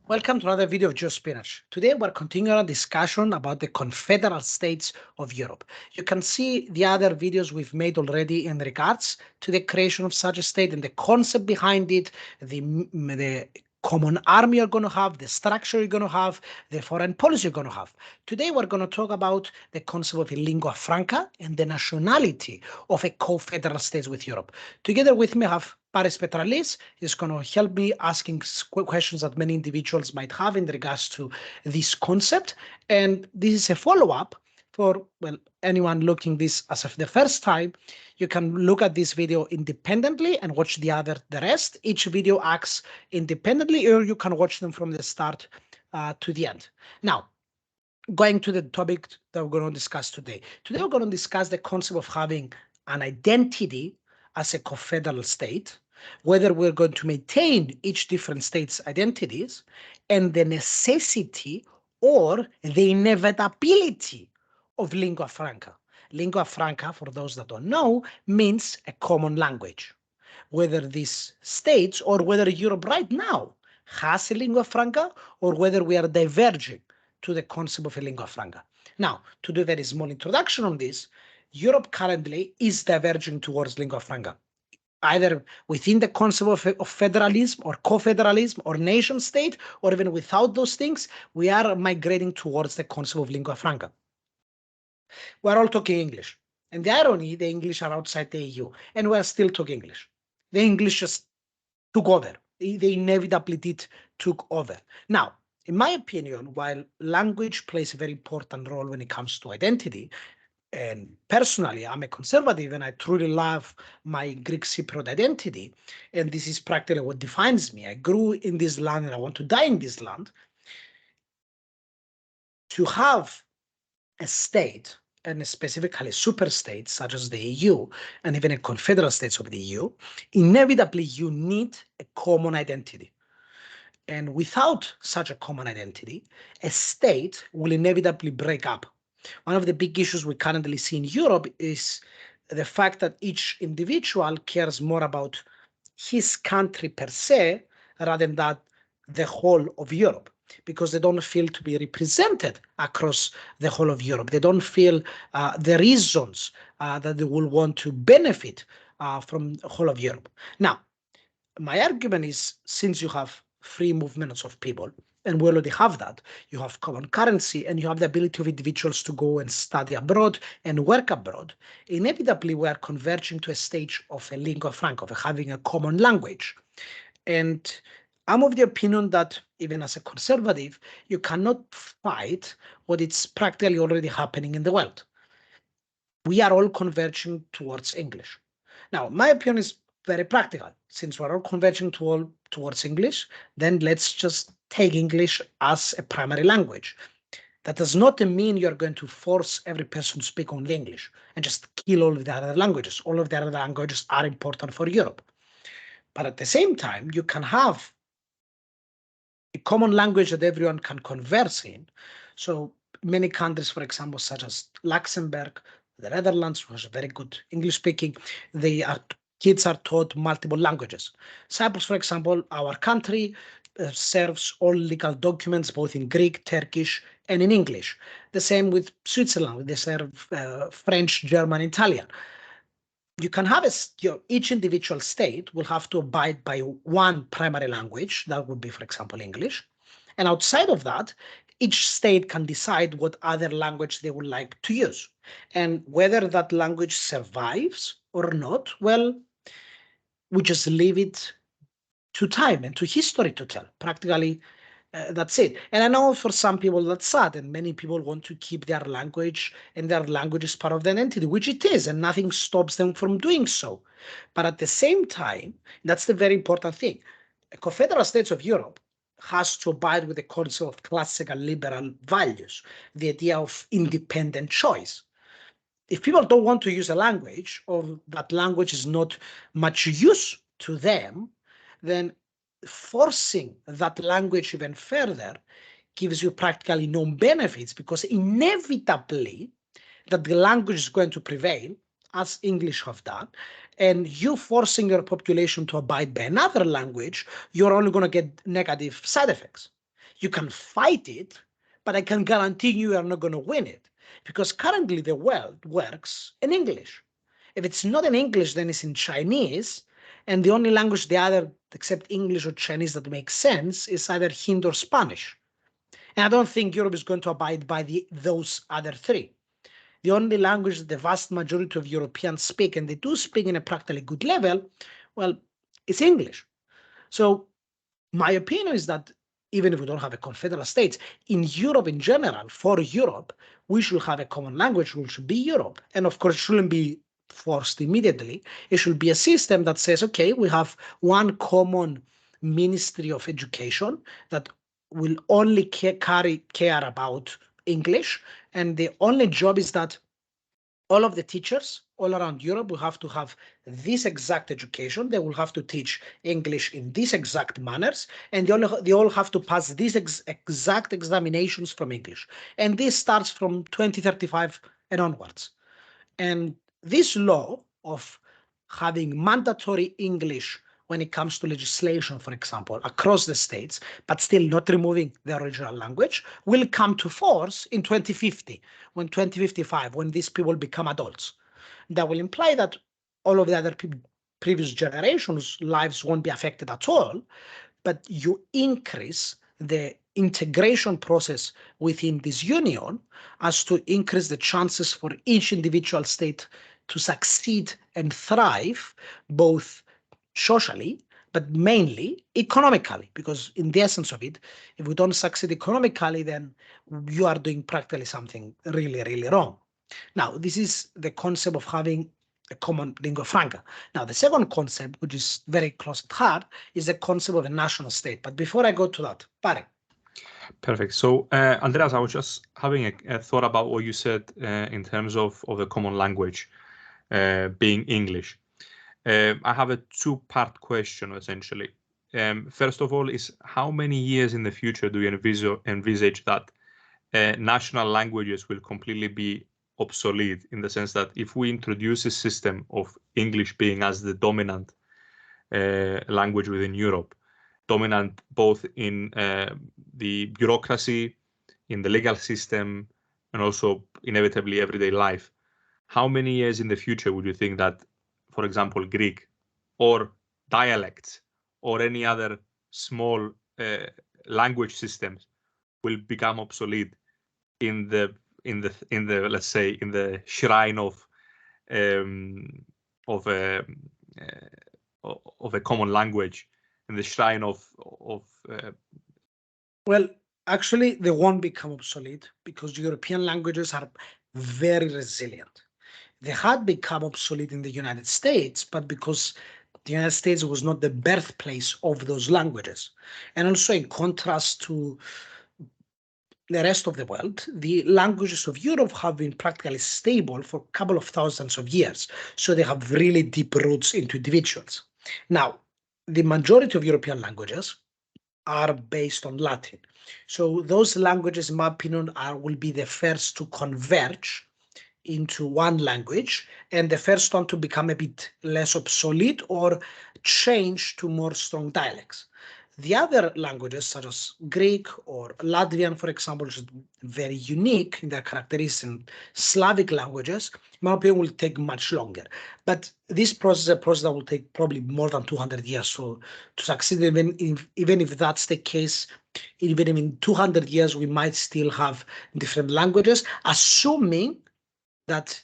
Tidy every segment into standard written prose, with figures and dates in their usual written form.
Welcome to another video of Joe Spinach. Today we're continuing our discussion about the Confederal States of Europe. You can see the other videos we've made already in regards to the creation of such a state and the concept behind it, the common army you're going to have, the structure you're going to have, the foreign policy you're going to have. Today we're going to talk about the concept of a lingua franca and the nationality of a co-federal states with Europe. Together with me I have Paris Petralis is going to help me asking questions that many individuals might have in regards to this concept. And this is a follow-up for, well, anyone looking this as of the first time. You can look at this video independently and watch the rest. Each video acts independently, or you can watch them from the start to the end. Now, going to the topic that we're going to discuss today. Today, we're going to discuss the concept of having an identity as a confederal state, whether we're going to maintain each different state's identities, and the necessity or the inevitability of lingua franca. Lingua franca, for those that don't know, means a common language. Whether these states or whether Europe right now has a lingua franca or whether we are diverging to the concept of a lingua franca. Now, to do a very small introduction on this, Europe currently is diverging towards lingua franca, either within the concept of federalism or co-federalism or nation state, or even without those things, we are migrating towards the concept of lingua franca. We're all talking English. And the irony, the English are outside the EU, and we're still talking English. The English just took over. They inevitably took over. Now, in my opinion, while language plays a very important role when it comes to identity, and personally, I'm a conservative and I truly love my Greek Cypriot identity, and this is practically what defines me. I grew in this land and I want to die in this land. To have a state, and specifically super states such as the EU and even a confederal states of the EU, inevitably you need a common identity. And without such a common identity, a state will inevitably break up. One of the big issues we currently see in Europe is the fact that each individual cares more about his country per se rather than the whole of Europe, because they don't feel to be represented across the whole of Europe. They don't feel the reasons that they will want to benefit from the whole of Europe. Now, my argument is, since you have free movements of people, and we already have that, you have common currency and you have the ability of individuals to go and study abroad and work abroad, inevitably we are converging to a stage of a lingua franca, of having a common language. And I'm of the opinion that even as a conservative, you cannot fight what is practically already happening in the world. We are all converging towards English. Now, my opinion is very practical. Since we're all converging towards English, then let's just take English as a primary language. That does not mean you're going to force every person to speak only English and just kill all of the other languages. All of the other languages are important for Europe. But at the same time, you can have a common language that everyone can converse in. So many countries, for example, such as Luxembourg, the Netherlands, which is very good English speaking, kids are taught multiple languages. Cyprus, for example, our country, serves all legal documents both in Greek, Turkish, and in English. The same with Switzerland, they serve French, German, Italian. You can have each individual state will have to abide by one primary language. That would be, for example, English. And outside of that, each state can decide what other language they would like to use. And whether that language survives or not, well, we just leave it to time and to history to tell. Practically, that's it. And I know for some people that's sad, and many people want to keep their language, and their language is part of their identity, which it is, and nothing stops them from doing so. But at the same time, that's the very important thing. The Confederal States of Europe has to abide with the concept of classical liberal values, the idea of independent choice. If people don't want to use a language, or that language is not much use to them, then forcing that language even further gives you practically no benefits, because inevitably that the language is going to prevail, as English have done, and you forcing your population to abide by another language, you're only going to get negative side effects. You can fight it, but I can guarantee you are not going to win it, because currently the world works in English. If it's not in English, then it's in Chinese, and the only language the other, except English or Chinese, that makes sense is either Hindi or Spanish. And I don't think Europe is going to abide by those other three. The only language that the vast majority of Europeans speak, and they do speak in a practically good level, well, it's English. So my opinion is that even if we don't have a confederal states, in Europe in general, for Europe, we should have a common language, which should be Europe. And of course, it shouldn't be forced immediately. It should be a system that says, okay, we have one common Ministry of Education that will only care about English. And the only job is that all of the teachers all around Europe will have to have this exact education. They will have to teach English in these exact manners, and they all have to pass these exact examinations from English. And this starts from 2035 and onwards. And this law of having mandatory English when it comes to legislation, for example, across the states, but still not removing the original language, will come to force in 2050, when 2055, when these people become adults. That will imply that all of the other previous generations' lives won't be affected at all, but you increase the integration process within this union as to increase the chances for each individual state to succeed and thrive, both socially, but mainly economically, because in the essence of it, if we don't succeed economically, then you are doing practically something really, really wrong. Now, this is the concept of having a common lingua franca. Now, the second concept, which is very close at heart, is the concept of a national state. But before I go to that, Pare. Perfect. So, Andreas, I was just having a thought about what you said in terms of the common language being English. I have a two-part question, essentially. First of all, is how many years in the future do you envisage that national languages will completely be obsolete, in the sense that if we introduce a system of English being as the dominant language within Europe, dominant both in the bureaucracy, in the legal system, and also inevitably everyday life, how many years in the future would you think that, for example, Greek or dialects or any other small language systems will become obsolete in the let's say in the shrine of a common language, in the shrine of well, actually, they won't become obsolete because European languages are very resilient. They had become obsolete in the United States, but because the United States was not the birthplace of those languages. And also, in contrast to the rest of the world, the languages of Europe have been practically stable for a couple of thousands of years. So they have really deep roots into individuals. Now, the majority of European languages are based on Latin. So those languages, in my opinion, will be the first to converge into one language, and the first one to become a bit less obsolete or change to more strong dialects. The other languages, such as Greek or Latvian, for example, which is very unique in their characteristics, and Slavic languages, in my opinion, will take much longer. But this process is a process that will take probably more than 200 years to succeed. Even if that's the case, even in 200 years, we might still have different languages, assuming that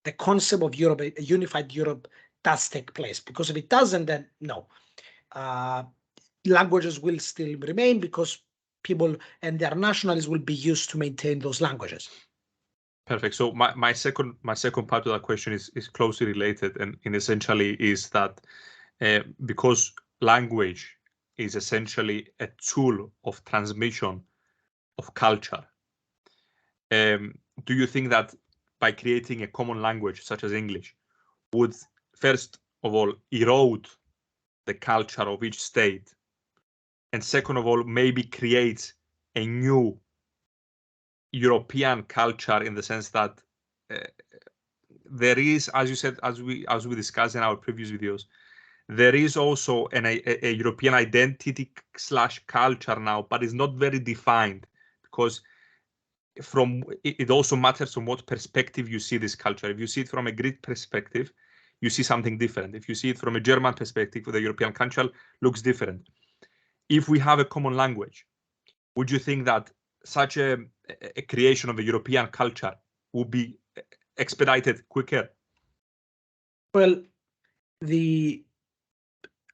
the concept of Europe, a unified Europe, does take place. Because if it doesn't, then no. Languages will still remain because people and their nationalities will be used to maintain those languages. Perfect. So my second part of that question is closely related, and essentially is that because language is essentially a tool of transmission of culture, do you think that by creating a common language such as English would first of all erode the culture of each state, and second of all maybe create a new European culture, in the sense that there is, as you said, as we discussed in our previous videos, there is also a European identity / culture now, but it's not very defined, because it also matters from what perspective you see this culture. If you see it from a Greek perspective, you see something different. If you see it from a German perspective, the European culture looks different. If we have a common language, would you think that such a creation of a European culture would be expedited quicker? Well,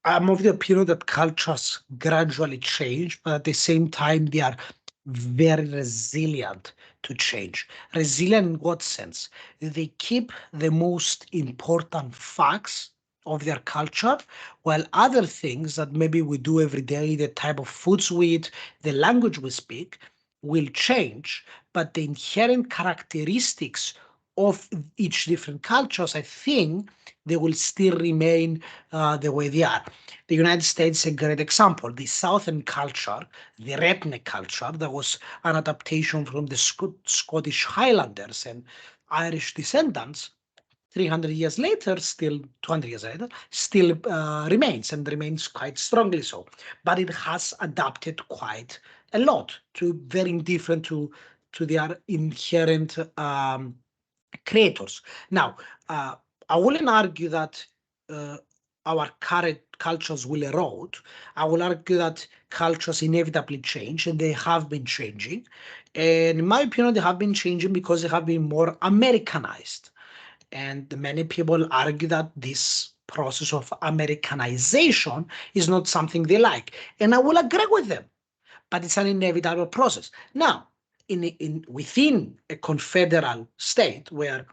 I'm of the opinion that cultures gradually change, but at the same time, they are very resilient to change. Resilient in what sense? They keep the most important facts of their culture, while other things that maybe we do every day, the type of foods we eat, the language we speak, will change, but the inherent characteristics of each different cultures, I think they will still remain the way they are. The United States is a great example. The Southern culture, the redneck culture, that was an adaptation from the Scottish Highlanders and Irish descendants, 300 years later, still 200 years later, still remains, and remains quite strongly so. But it has adapted quite a lot to very different to their inherent creators. Now, I wouldn't argue that our current cultures will erode. I will argue that cultures inevitably change, and they have been changing. And in my opinion, they have been changing because they have been more Americanized. And many people argue that this process of Americanization is not something they like. And I will agree with them, but it's an inevitable process. Now, within a confederal state where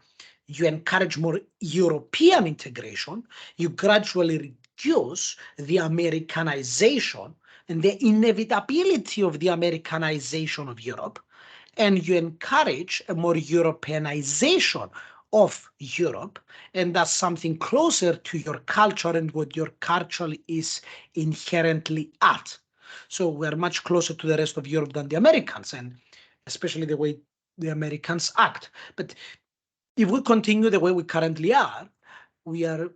you encourage more European integration, you gradually reduce the Americanization and the inevitability of the Americanization of Europe, and you encourage a more Europeanization of Europe, and that's something closer to your culture and what your culture is inherently at. So we're much closer to the rest of Europe than the Americans, and especially the way the Americans act. But if we continue the way we currently are, we are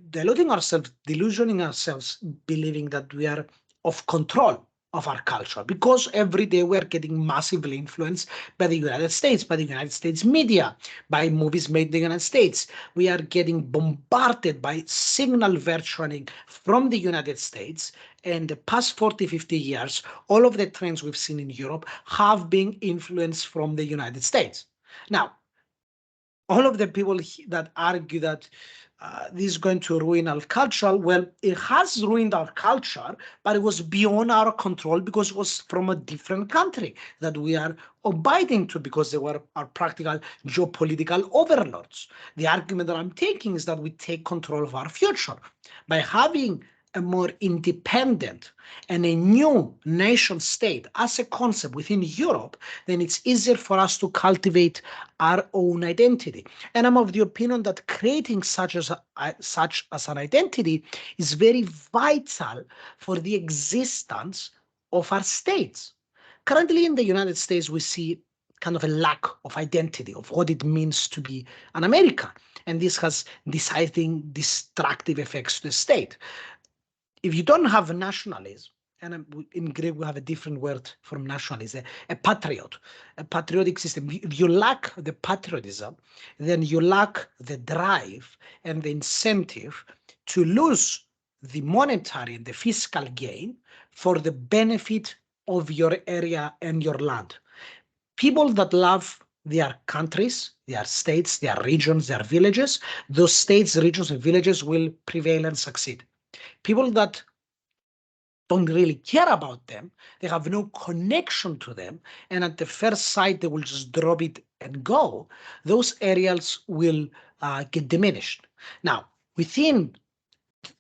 deluding ourselves, delusioning ourselves, believing that we are of control of our culture, because every day we're getting massively influenced by the United States, by the United States media, by movies made in the United States. We are getting bombarded by signal versioning from the United States. And the past 40, 50 years, all of the trends we've seen in Europe have been influenced from the United States. Now, all of the people that argue that this is going to ruin our culture, well, it has ruined our culture, but it was beyond our control because it was from a different country that we are abiding to, because they were our practical geopolitical overlords. The argument that I'm taking is that we take control of our future by having a more independent and a new nation state as a concept within Europe. Then it's easier for us to cultivate our own identity. And I'm of the opinion that creating such as an identity is very vital for the existence of our states. Currently in the United States, we see kind of a lack of identity of what it means to be an American. And this has deciding destructive effects to the state. If you don't have a nationalism, and in Greek we have a different word from nationalism, a patriot, a patriotic system. If you lack the patriotism, then you lack the drive and the incentive to lose the monetary and the fiscal gain for the benefit of your area and your land. People that love their countries, their states, their regions, their villages, those states, regions, and villages will prevail and succeed. People that don't really care about them, they have no connection to them, and at the first sight they will just drop it and go, those areas will get diminished. Now, within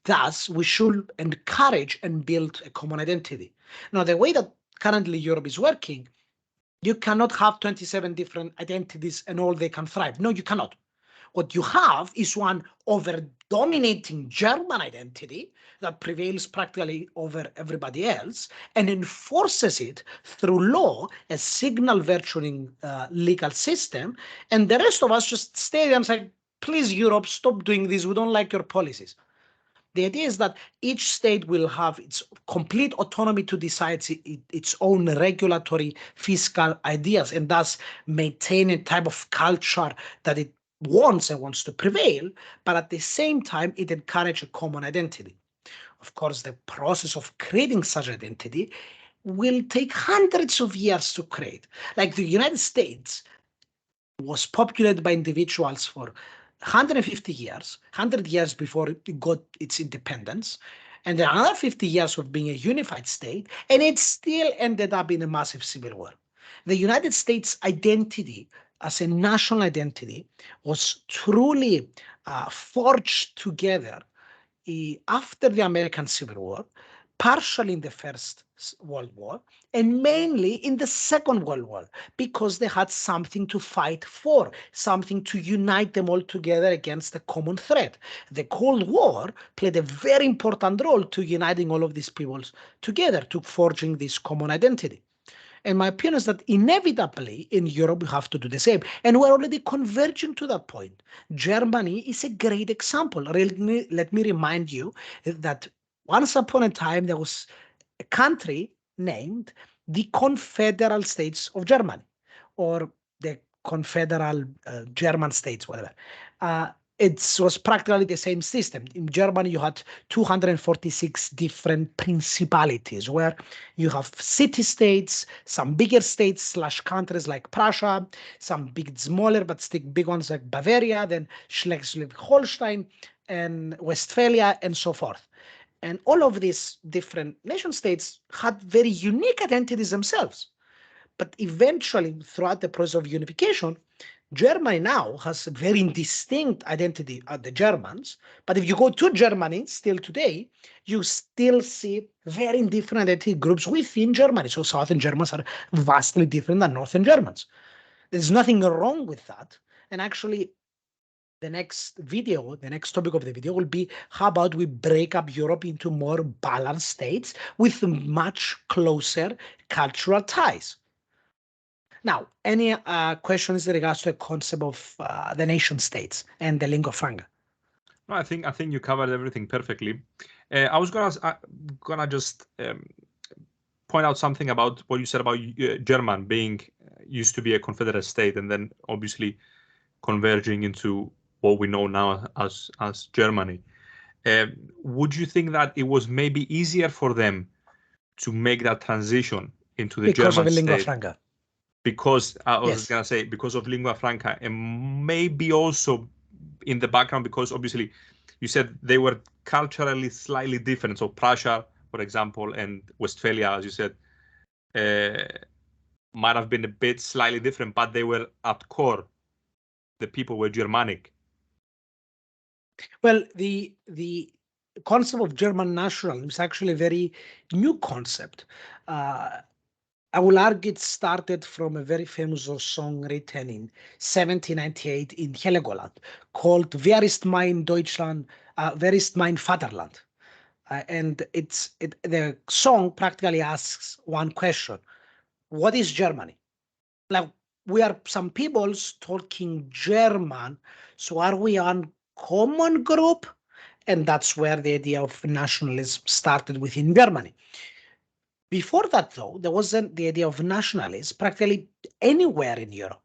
that, we should encourage and build a common identity. Now, the way that currently Europe is working, you cannot have 27 different identities and all they can thrive. No, you cannot. What you have is one over-dominating German identity that prevails practically over everybody else and enforces it through law, a signal versioning legal system, and the rest of us just stay there and say, please, Europe, stop doing this. We don't like your policies. The idea is that each state will have its complete autonomy to decide its own regulatory fiscal ideas and thus maintain a type of culture that it wants and wants to prevail, but at the same time, it encourages a common identity. Of course, the process of creating such identity will take hundreds of years to create. Like the United States was populated by individuals for 150 years, 100 years before it got its independence, and then another 50 years of being a unified state, and it still ended up in a massive civil war. The United States identity as a national identity was truly forged together after the American Civil War, partially in the First World War, and mainly in the Second World War, because they had something to fight for, something to unite them all together against a common threat. The Cold War played a very important role to uniting all of these peoples together, to forging this common identity. And my opinion is that inevitably in Europe we have to do the same. And we're already converging to that point. Germany is a great example. Let me remind you that once upon a time there was a country named the Confederal States of Germany, or the Confederal German States, whatever. It was practically the same system. In Germany, you had 246 different principalities where you have city-states, some bigger states / countries like Prussia, some big, smaller, but still big ones like Bavaria, then Schleswig-Holstein and Westphalia, and so forth. And all of these different nation states had very unique identities themselves. But eventually, throughout the process of unification, Germany now has a very distinct identity of the Germans. But if you go to Germany still today, you still see very different identity groups within Germany. So Southern Germans are vastly different than Northern Germans. There's nothing wrong with that. And actually, the next topic of the video will be how about we break up Europe into more balanced states with much closer cultural ties. Now, any questions in regards to the concept of the nation states and the lingua franca? No, I think you covered everything perfectly. I was gonna just point out something about what you said about German being used to be a confederate state and then obviously converging into what we know now as Germany. Would you think that it was maybe easier for them to make that transition into the because German of the lingua state? franca? Because I was Yes. gonna say because of lingua franca, and maybe also in the background because obviously you said they were culturally slightly different. So Prussia, for example, and Westphalia, as you said, might have been a bit slightly different, but they were at core, the people were Germanic. Well, the concept of German nationalism is actually a very new concept. I will argue it started from a very famous song written in 1798 in Heligoland called Wer ist mein Deutschland, Wer ist mein Vaterland? And the song practically asks one question: what is Germany? Like, we are some peoples talking German, so are we on common group? And that's where the idea of nationalism started within Germany. Before that, though, there wasn't the idea of nationalism practically anywhere in Europe.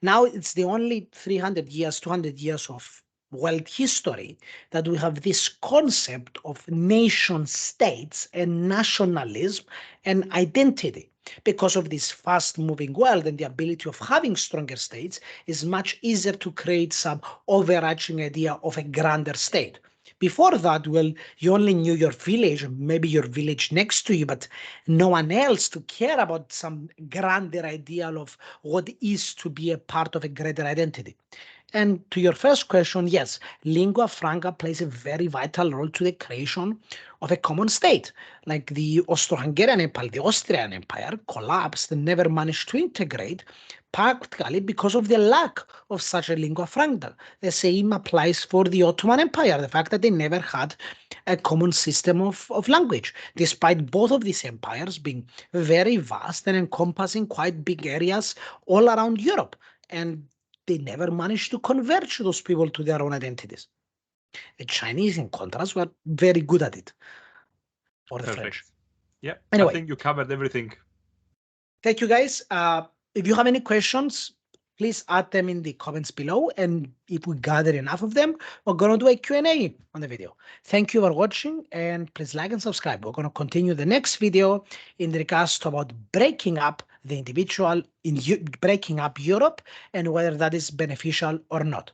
Now it's the only 300 years, 200 years of world history that we have this concept of nation states and nationalism and identity. Because of this fast moving world and the ability of having stronger states, is much easier to create some overarching idea of a grander state. Before that, well, you only knew your village, maybe your village next to you, but no one else to care about some grander ideal of what is to be a part of a greater identity. And to your first question, yes, lingua franca plays a very vital role to the creation of a common state. Like the Austro-Hungarian Empire, the Austrian Empire collapsed and never managed to integrate, practically because of the lack of such a lingua franca. The same applies for the Ottoman Empire, the fact that they never had a common system of language, despite both of these empires being very vast and encompassing quite big areas all around Europe. And they never managed to converge those people to their own identities. The Chinese, in contrast, were very good at it, or the Perfect. French. Yeah, Anyway. I think you covered everything. Thank you, guys. If you have any questions, please add them in the comments below. And if we gather enough of them, we're going to do a Q&A on the video. Thank you for watching, and please like and subscribe. We're going to continue the next video in regards to about breaking up the individual, breaking up Europe, and whether that is beneficial or not.